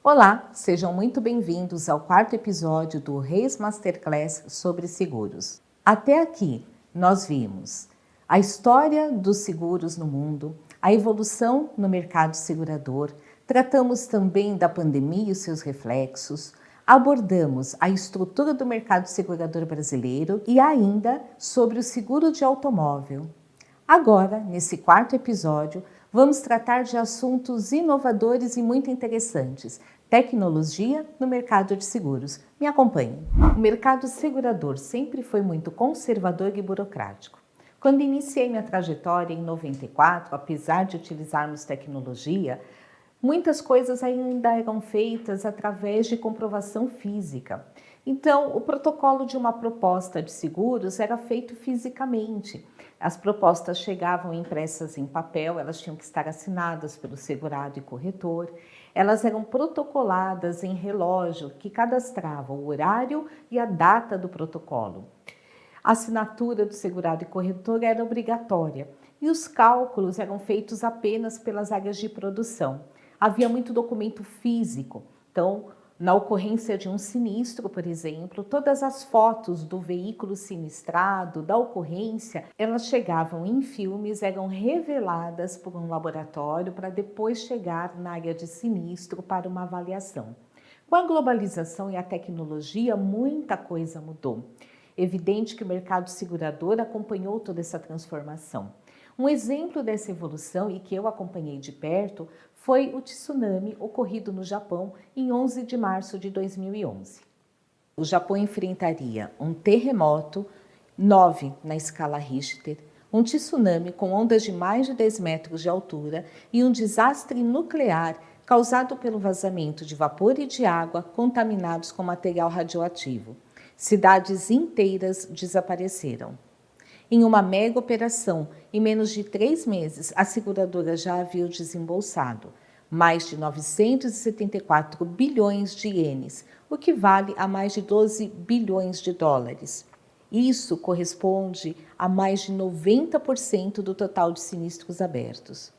Olá, sejam muito bem-vindos ao quarto episódio do Reis Masterclass sobre seguros. Até aqui, nós vimos a história dos seguros no mundo, a evolução no mercado segurador, tratamos também da pandemia e os seus reflexos, abordamos a estrutura do mercado segurador brasileiro e ainda sobre o seguro de automóvel. Agora, nesse quarto episódio, vamos tratar de assuntos inovadores e muito interessantes. Tecnologia no mercado de seguros. Me acompanhe. O mercado segurador sempre foi muito conservador e burocrático. Quando iniciei minha trajetória em 94, apesar de utilizarmos tecnologia, muitas coisas ainda eram feitas através de comprovação física. Então, o protocolo de uma proposta de seguros era feito fisicamente. As propostas chegavam impressas em papel, elas tinham que estar assinadas pelo segurado e corretor. Elas eram protocoladas em relógio que cadastrava o horário e a data do protocolo. A assinatura do segurado e corretor era obrigatória e os cálculos eram feitos apenas pelas áreas de produção. Havia muito documento físico, então, na ocorrência de um sinistro, por exemplo, todas as fotos do veículo sinistrado, da ocorrência, elas chegavam em filmes, eram reveladas por um laboratório para depois chegar na área de sinistro para uma avaliação. Com a globalização e a tecnologia, muita coisa mudou. Evidente que o mercado segurador acompanhou toda essa transformação. Um exemplo dessa evolução e que eu acompanhei de perto foi o tsunami ocorrido no Japão em 11 de março de 2011. O Japão enfrentaria um terremoto 9 na escala Richter, um tsunami com ondas de mais de 10 metros de altura e um desastre nuclear causado pelo vazamento de vapor e de água contaminados com material radioativo. Cidades inteiras desapareceram. Em uma mega operação, em menos de 3 meses, a seguradora já havia desembolsado mais de 974 bilhões de ienes, o que vale a mais de 12 bilhões de dólares. Isso corresponde a mais de 90% do total de sinistros abertos.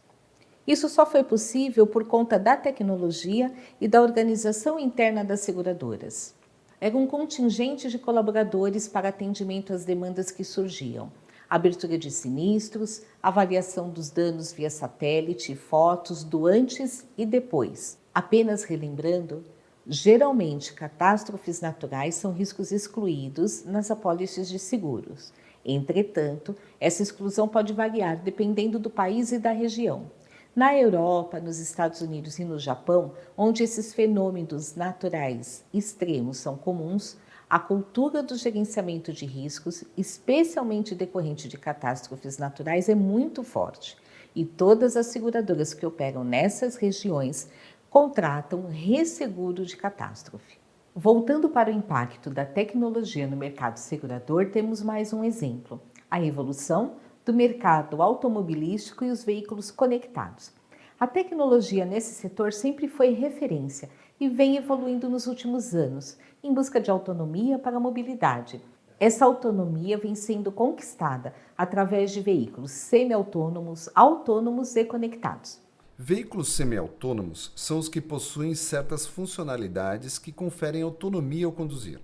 Isso só foi possível por conta da tecnologia e da organização interna das seguradoras. Era um contingente de colaboradores para atendimento às demandas que surgiam. Abertura de sinistros, avaliação dos danos via satélite, fotos do antes e depois. Apenas relembrando, geralmente catástrofes naturais são riscos excluídos nas apólices de seguros. Entretanto, essa exclusão pode variar dependendo do país e da região. Na Europa, nos Estados Unidos e no Japão, onde esses fenômenos naturais extremos são comuns, a cultura do gerenciamento de riscos, especialmente decorrente de catástrofes naturais, é muito forte. E todas as seguradoras que operam nessas regiões contratam resseguro de catástrofe. Voltando para o impacto da tecnologia no mercado segurador, temos mais um exemplo: a evolução do mercado automobilístico e os veículos conectados. A tecnologia nesse setor sempre foi referência e vem evoluindo nos últimos anos, em busca de autonomia para a mobilidade. Essa autonomia vem sendo conquistada através de veículos semi-autônomos, autônomos e conectados. Veículos semi-autônomos são os que possuem certas funcionalidades que conferem autonomia ao conduzir.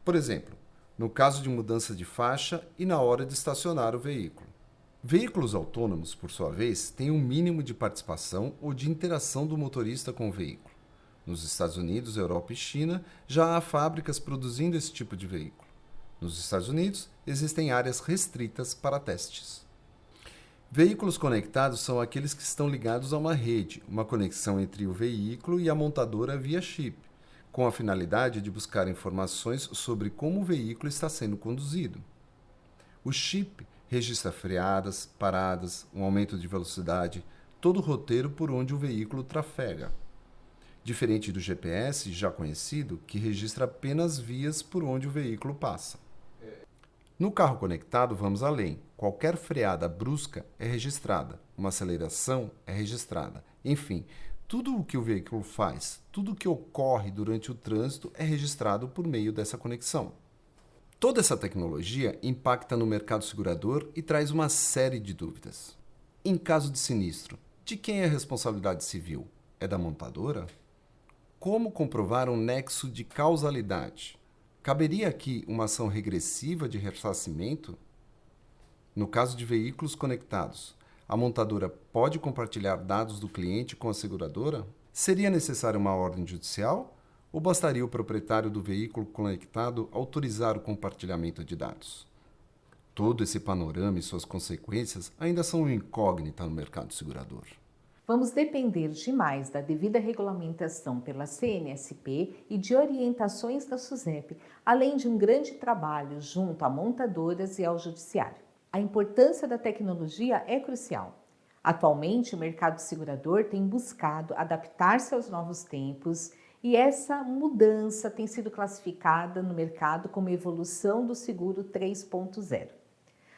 Por exemplo, no caso de mudança de faixa e na hora de estacionar o veículo. Veículos autônomos, por sua vez, têm um mínimo de participação ou de interação do motorista com o veículo. Nos Estados Unidos, Europa e China, já há fábricas produzindo esse tipo de veículo. Nos Estados Unidos, existem áreas restritas para testes. Veículos conectados são aqueles que estão ligados a uma rede, uma conexão entre o veículo e a montadora via chip, com a finalidade de buscar informações sobre como o veículo está sendo conduzido. O chip registra freadas, paradas, um aumento de velocidade, todo o roteiro por onde o veículo trafega. Diferente do GPS, já conhecido, que registra apenas vias por onde o veículo passa. No carro conectado, vamos além. Qualquer freada brusca é registrada, uma aceleração é registrada. Enfim, tudo o que o veículo faz, tudo o que ocorre durante o trânsito é registrado por meio dessa conexão. Toda essa tecnologia impacta no mercado segurador e traz uma série de dúvidas. Em caso de sinistro, de quem é a responsabilidade civil? É da montadora? como comprovar um nexo de causalidade. Caberia aqui uma ação regressiva de ressarcimento? No caso de veículos conectados, a montadora pode compartilhar dados do cliente com a seguradora? Seria necessária uma ordem judicial? Ou bastaria o proprietário do veículo conectado autorizar o compartilhamento de dados? Todo esse panorama e suas consequências ainda são uma incógnita no mercado segurador. Vamos depender demais da devida regulamentação pela CNSP e de orientações da SUSEP, além de um grande trabalho junto a montadoras e ao judiciário. A importância da tecnologia é crucial. Atualmente, o mercado segurador tem buscado adaptar-se aos novos tempos e essa mudança tem sido classificada no mercado como evolução do seguro 3.0.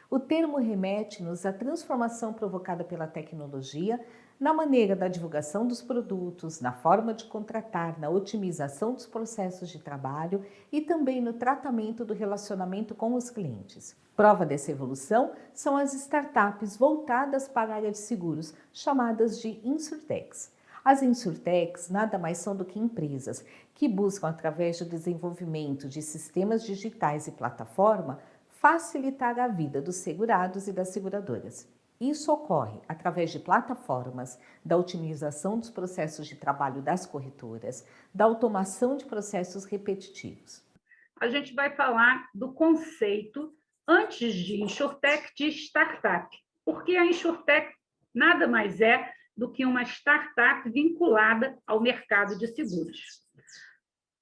O termo remete-nos à transformação provocada pela tecnologia na maneira da divulgação dos produtos, na forma de contratar, na otimização dos processos de trabalho e também no tratamento do relacionamento com os clientes. Prova dessa evolução são as startups voltadas para a área de seguros, chamadas de insurtechs. As insurtechs nada mais são do que empresas que buscam, através do desenvolvimento de sistemas digitais e plataforma, facilitar a vida dos segurados e das seguradoras. Isso ocorre através de plataformas, da otimização dos processos de trabalho das corretoras, da automação de processos repetitivos. A gente vai falar do conceito, antes de insurtech, de startup, porque a insurtech nada mais é do que uma startup vinculada ao mercado de seguros.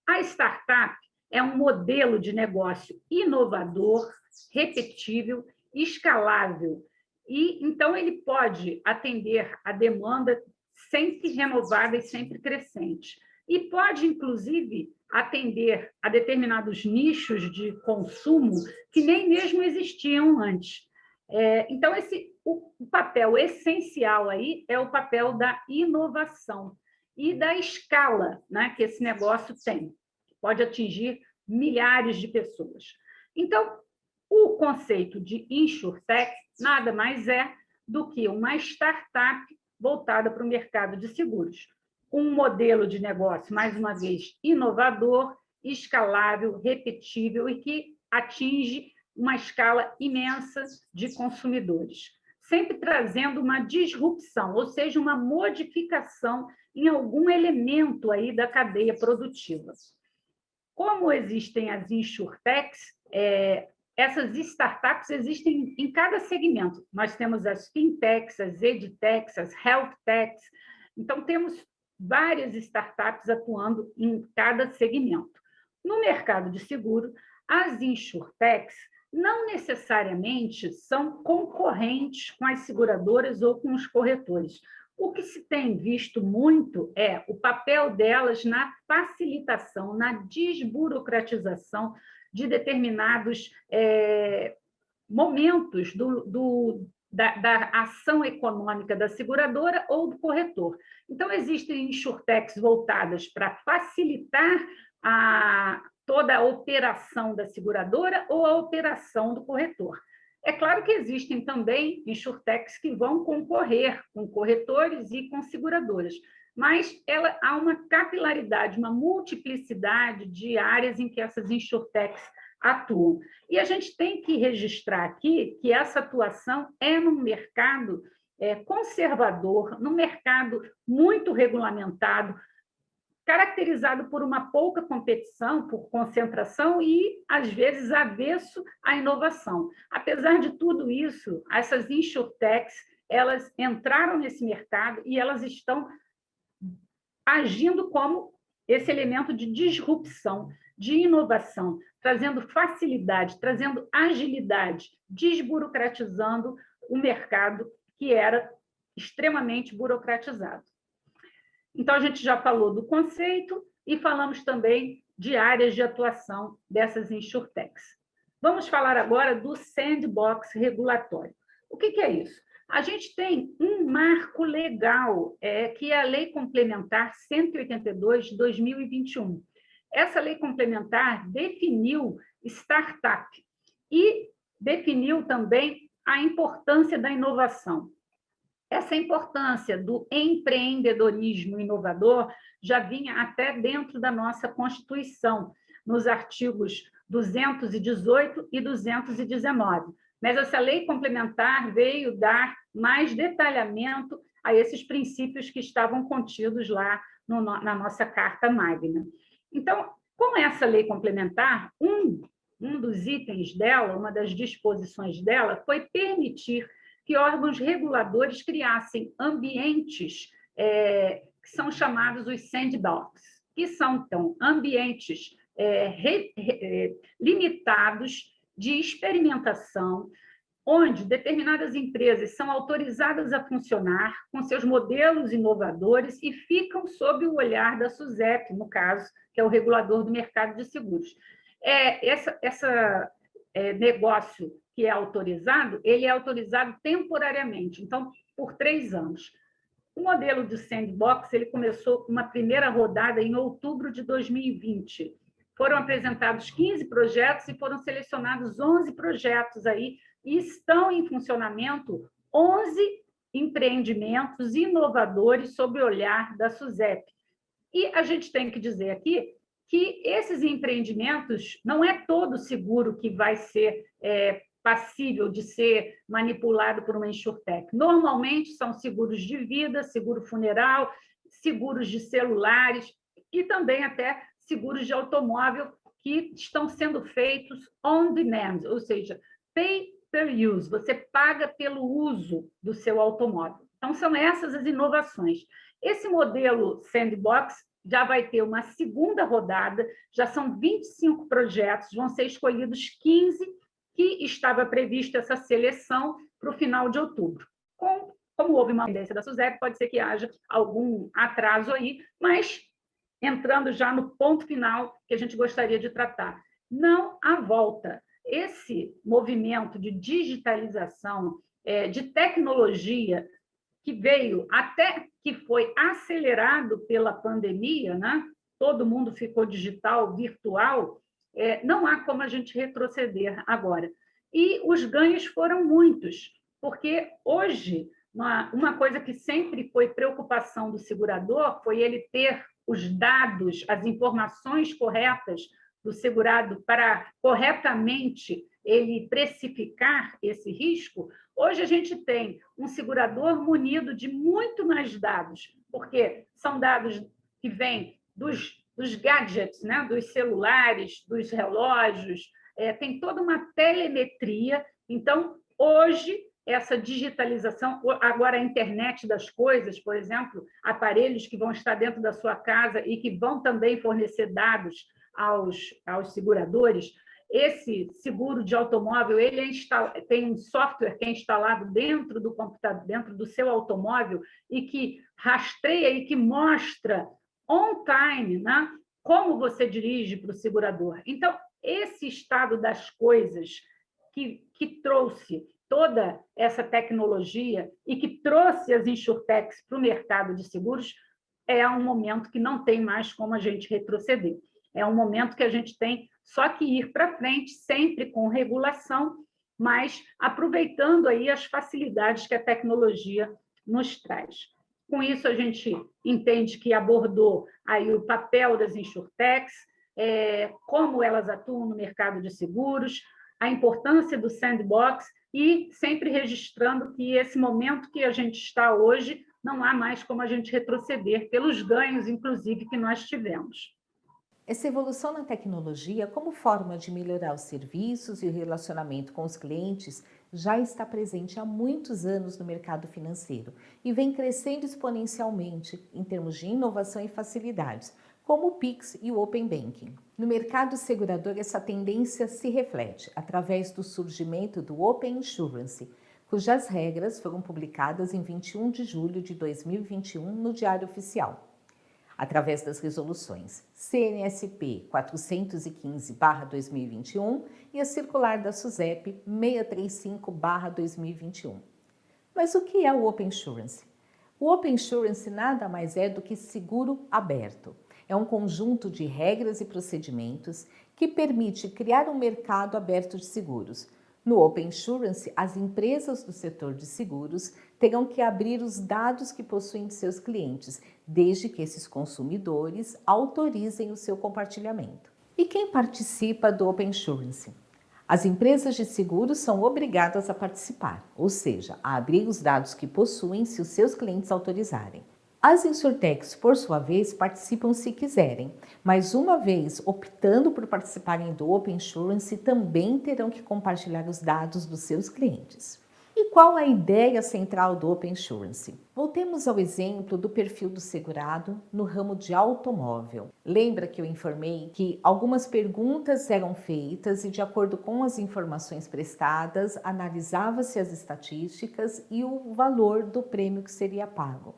A startup é um modelo de negócio inovador, repetível, escalável, e então ele pode atender a demanda sempre renovada e sempre crescente. E pode, inclusive, atender a determinados nichos de consumo que nem mesmo existiam antes. Então, o papel essencial aí é o papel da inovação e da escala, né, que esse negócio tem. Pode atingir milhares de pessoas. Então, o conceito de insurtech nada mais é do que uma startup voltada para o mercado de seguros. Um modelo de negócio, mais uma vez, inovador, escalável, repetível e que atinge uma escala imensa de consumidores, sempre trazendo uma disrupção, ou seja, uma modificação em algum elemento aí da cadeia produtiva. Como existem as insurtechs, essas startups existem em cada segmento. Nós temos as fintechs, as edtechs, as healthtechs. Então, temos várias startups atuando em cada segmento. No mercado de seguro, as insurtechs não necessariamente são concorrentes com as seguradoras ou com os corretores. O que se tem visto muito é o papel delas na facilitação, na desburocratização de determinados momentos da ação econômica da seguradora ou do corretor. Então, existem insurtechs voltadas para facilitar toda a operação da seguradora ou a operação do corretor. É claro que existem também insurtechs que vão concorrer com corretores e com seguradoras, mas há uma capilaridade, uma multiplicidade de áreas em que essas insurtechs atuam. E a gente tem que registrar aqui que essa atuação é num mercado conservador, num mercado muito regulamentado, caracterizado por uma pouca competição, por concentração e, às vezes, avesso à inovação. Apesar de tudo isso, essas insurtechs, elas entraram nesse mercado e elas estão agindo como esse elemento de disrupção, de inovação, trazendo facilidade, trazendo agilidade, desburocratizando o mercado que era extremamente burocratizado. Então, a gente já falou do conceito e falamos também de áreas de atuação dessas insurtechs. Vamos falar agora do sandbox regulatório. O que é isso? A gente tem um marco legal, que é a Lei Complementar 182 de 2021. Essa lei complementar definiu startup e definiu também a importância da inovação. Essa importância do empreendedorismo inovador já vinha até dentro da nossa Constituição, nos artigos 218 e 219. Mas essa lei complementar veio dar mais detalhamento a esses princípios que estavam contidos lá na nossa Carta Magna. Então, com essa lei complementar, um dos itens dela, uma das disposições dela, foi permitir que órgãos reguladores criassem ambientes que são chamados os sandbox, que são, então, ambientes limitados de experimentação, onde determinadas empresas são autorizadas a funcionar com seus modelos inovadores e ficam sob o olhar da SUSEP, no caso, que é o regulador do mercado de seguros. Esse negócio que é autorizado, ele é autorizado temporariamente, então, por 3 anos. O modelo de sandbox ele começou com uma primeira rodada em outubro de 2020. Foram apresentados 15 projetos e foram selecionados 11 projetos aí, e estão em funcionamento 11 empreendimentos inovadores sob o olhar da SUSEP. E a gente tem que dizer aqui que esses empreendimentos não é todo seguro que vai ser passível de ser manipulado por uma insurtech. Normalmente são seguros de vida, seguro funeral, seguros de celulares e também até seguros de automóvel que estão sendo feitos on demand, ou seja, pay per use, você paga pelo uso do seu automóvel. Então, são essas as inovações. Esse modelo sandbox já vai ter uma segunda rodada, já são 25 projetos, vão ser escolhidos 15, que estava prevista essa seleção para o final de outubro. Como houve uma tendência da SUSEP, pode ser que haja algum atraso aí, mas entrando já no ponto final que a gente gostaria de tratar. Não há volta. Esse movimento de digitalização, de tecnologia, que veio até que foi acelerado pela pandemia, né? Todo mundo ficou digital, virtual, não há como a gente retroceder agora. E os ganhos foram muitos, porque hoje, uma coisa que sempre foi preocupação do segurador foi ele ter os dados, as informações corretas do segurado para corretamente ele precificar esse risco. Hoje a gente tem um segurador munido de muito mais dados, porque são dados que vêm dos gadgets, né? Dos celulares, dos relógios, tem toda uma telemetria. Então, hoje, essa digitalização, agora a internet das coisas, por exemplo, aparelhos que vão estar dentro da sua casa e que vão também fornecer dados aos seguradores. Esse seguro de automóvel, ele tem um software que é instalado dentro do computador, dentro do seu automóvel, e que rastreia e que mostra on time, né? Como você dirige para o segurador. Então, esse estado das coisas que trouxe toda essa tecnologia e que trouxe as insurtechs para o mercado de seguros, é um momento que não tem mais como a gente retroceder. É um momento que a gente tem só que ir para frente, sempre com regulação, mas aproveitando aí as facilidades que a tecnologia nos traz. Com isso, a gente entende que abordou aí o papel das insurtechs, como elas atuam no mercado de seguros, a importância do sandbox e sempre registrando que esse momento que a gente está hoje não há mais como a gente retroceder pelos ganhos, inclusive, que nós tivemos. Essa evolução na tecnologia, como forma de melhorar os serviços e o relacionamento com os clientes, já está presente há muitos anos no mercado financeiro e vem crescendo exponencialmente em termos de inovação e facilidades, como o Pix e o Open Banking. No mercado segurador, essa tendência se reflete através do surgimento do Open Insurance, cujas regras foram publicadas em 21 de julho de 2021 no Diário Oficial. Através das resoluções CNSP 415/2021 e a circular da SUSEP 635/2021. Mas o que é o Open Insurance? O Open Insurance nada mais é do que seguro aberto. É um conjunto de regras e procedimentos que permite criar um mercado aberto de seguros, No Open Insurance, as empresas do setor de seguros terão que abrir os dados que possuem de seus clientes, desde que esses consumidores autorizem o seu compartilhamento. E quem participa do Open Insurance? As empresas de seguros são obrigadas a participar, ou seja, a abrir os dados que possuem se os seus clientes autorizarem. As insurtechs, por sua vez, participam se quiserem, mas uma vez optando por participarem do Open Insurance, também terão que compartilhar os dados dos seus clientes. E qual a ideia central do Open Insurance? Voltemos ao exemplo do perfil do segurado no ramo de automóvel. Lembra que eu informei que algumas perguntas eram feitas e, de acordo com as informações prestadas, analisava-se as estatísticas e o valor do prêmio que seria pago.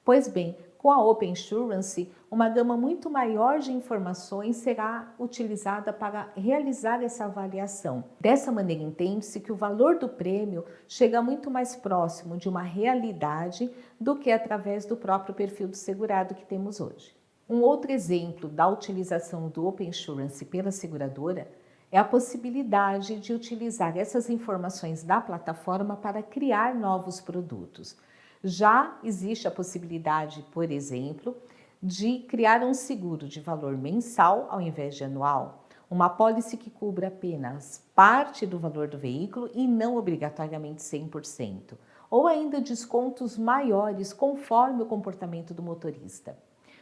Pois bem, com a Open Insurance, uma gama muito maior de informações será utilizada para realizar essa avaliação. Dessa maneira, entende-se que o valor do prêmio chega muito mais próximo de uma realidade do que através do próprio perfil do segurado que temos hoje. Um outro exemplo da utilização do Open Insurance pela seguradora é a possibilidade de utilizar essas informações da plataforma para criar novos produtos. Já existe a possibilidade, por exemplo, de criar um seguro de valor mensal ao invés de anual, uma apólice que cubra apenas parte do valor do veículo e não obrigatoriamente 100%, ou ainda descontos maiores conforme o comportamento do motorista.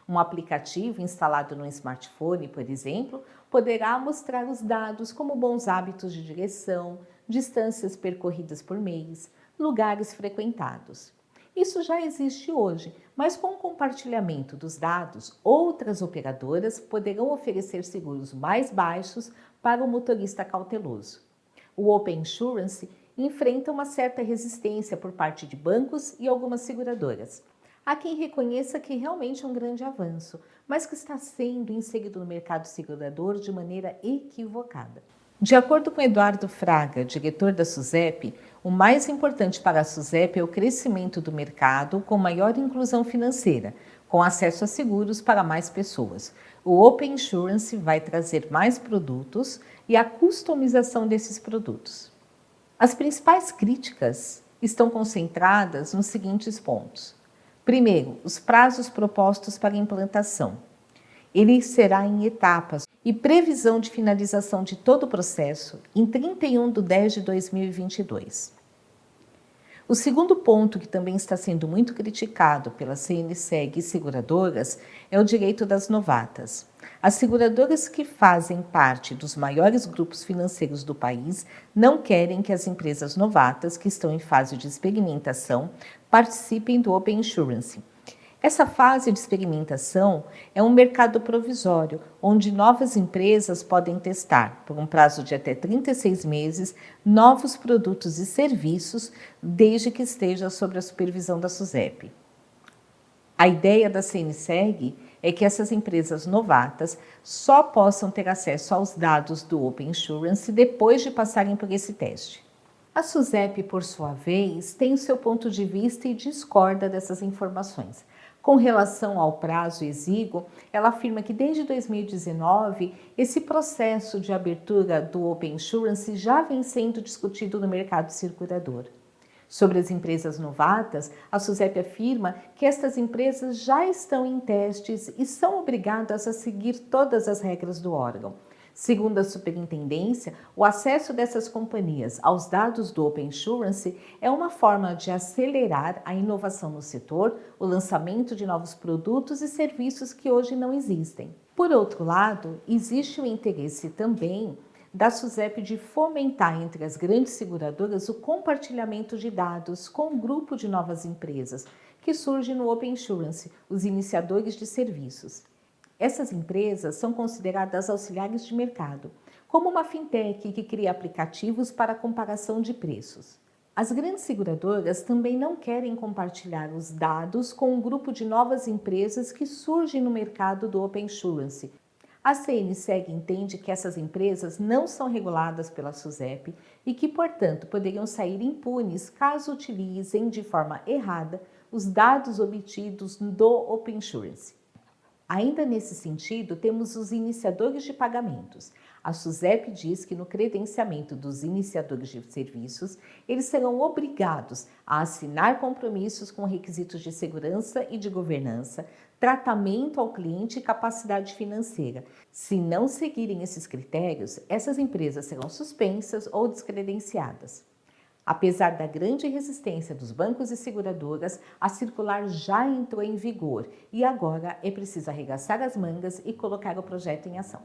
Um aplicativo instalado no smartphone, por exemplo, poderá mostrar os dados como bons hábitos de direção, distâncias percorridas por mês, lugares frequentados. Isso já existe hoje, mas com o compartilhamento dos dados, outras operadoras poderão oferecer seguros mais baixos para o motorista cauteloso. O Open Insurance enfrenta uma certa resistência por parte de bancos e algumas seguradoras. Há quem reconheça que realmente é um grande avanço, mas que está sendo inserido no mercado segurador de maneira equivocada. De acordo com Eduardo Fraga, diretor da SUSEP, o mais importante para a SUSEP é o crescimento do mercado com maior inclusão financeira, com acesso a seguros para mais pessoas. O Open Insurance vai trazer mais produtos e a customização desses produtos. As principais críticas estão concentradas nos seguintes pontos. Primeiro, os prazos propostos para a implantação. Ele será em etapas e previsão de finalização de todo o processo em 31/10/2022. O segundo ponto, que também está sendo muito criticado pela CNSEG e seguradoras, é o direito das novatas. As seguradoras que fazem parte dos maiores grupos financeiros do país não querem que as empresas novatas, que estão em fase de experimentação, participem do Open Insurance. Essa fase de experimentação é um mercado provisório, onde novas empresas podem testar, por um prazo de até 36 meses, novos produtos e serviços, desde que esteja sob a supervisão da SUSEP. A ideia da CNSEG é que essas empresas novatas só possam ter acesso aos dados do Open Insurance depois de passarem por esse teste. A SUSEP, por sua vez, tem o seu ponto de vista e discorda dessas informações. Com relação ao prazo exíguo, ela afirma que desde 2019, esse processo de abertura do Open Insurance já vem sendo discutido no mercado segurador. Sobre as empresas novatas, a SUSEP afirma que estas empresas já estão em testes e são obrigadas a seguir todas as regras do órgão. Segundo a superintendência, o acesso dessas companhias aos dados do Open Insurance é uma forma de acelerar a inovação no setor, o lançamento de novos produtos e serviços que hoje não existem. Por outro lado, existe o interesse também da SUSEP de fomentar entre as grandes seguradoras o compartilhamento de dados com um grupo de novas empresas que surge no Open Insurance, os iniciadores de serviços. Essas empresas são consideradas auxiliares de mercado, como uma fintech que cria aplicativos para comparação de preços. As grandes seguradoras também não querem compartilhar os dados com um grupo de novas empresas que surgem no mercado do Open Insurance. A CNSEG entende que essas empresas não são reguladas pela SUSEP e que, portanto, poderiam sair impunes caso utilizem de forma errada os dados obtidos do Open Insurance. Ainda nesse sentido, temos os iniciadores de pagamentos. A SUSEP diz que no credenciamento dos iniciadores de serviços, eles serão obrigados a assinar compromissos com requisitos de segurança e de governança, tratamento ao cliente e capacidade financeira. Se não seguirem esses critérios, essas empresas serão suspensas ou descredenciadas. Apesar da grande resistência dos bancos e seguradoras, a circular já entrou em vigor e agora é preciso arregaçar as mangas e colocar o projeto em ação.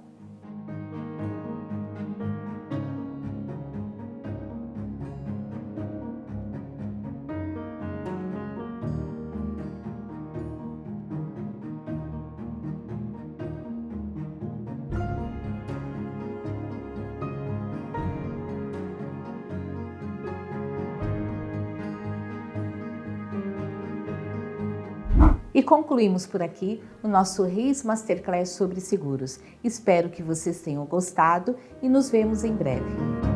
E concluímos por aqui o nosso Reis Masterclass sobre seguros. Espero que vocês tenham gostado e nos vemos em breve.